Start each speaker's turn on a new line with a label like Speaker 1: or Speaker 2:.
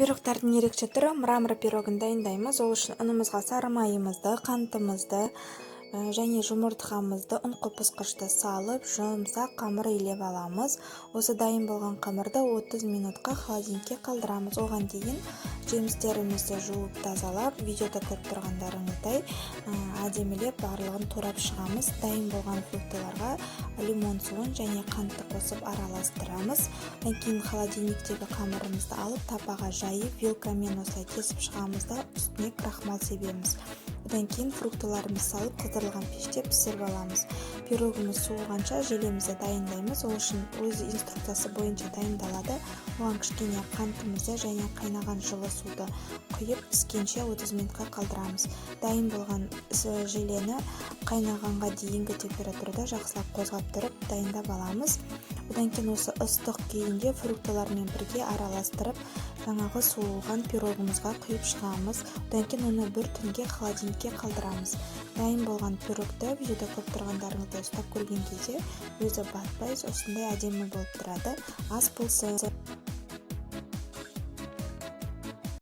Speaker 1: Пирогтардың ерекше түрі мрамор пирогын дайындаймыз. Ол үшін ұнымызға сары майымызды, қантымызды және жұмыртқамызды ұн қопысқышты салып, жұмсақ қамыр илеп аламыз. Осы дайын болған қамырды 30 минутқа холодильникке қалдырамыз. Оған дейін жемістерімізді жуып тазалап, видеода көріп тұрғандарыңыздай әдемілеп барлығын турап шығамыз. Дайын болған фруктыларға лимон суын және қантты қосып араластырамыз. Одан кейін холодильниктегі қамырымызды алып тапаға жайып, вилкамен осылай кесіп шығамыз да үстіне крахмал себеміз. Одан кейін фруктыларымызды салып қыздырылған пеште пісіріп аламыз. Пирогымыз суығанша желемізді дайындаймыз. Ол үшін өз инструкциясы бойынша дайындалады. Оған кішкене қантымызды және қайнаған жылы суды құйып піскенше 30 минутқа қалдырамыз. Дайын болған желені қайнағанға дейінгі температурада жақсылап қозғап тұрып дайындап аламыз. Одан кейін осы ыстық күйінде фруктылармен бірге араластырып, жаңағы суылған пирогымызға құйып шығамыз. Одан кейін оны бір түнге холодильникке қалдырамыз. Дайын болған пирогты видеода көріп тұрғандарыңызды ұстап көрген кезде өзі батпай осындай әдемі болып тұрады. Ас болсын.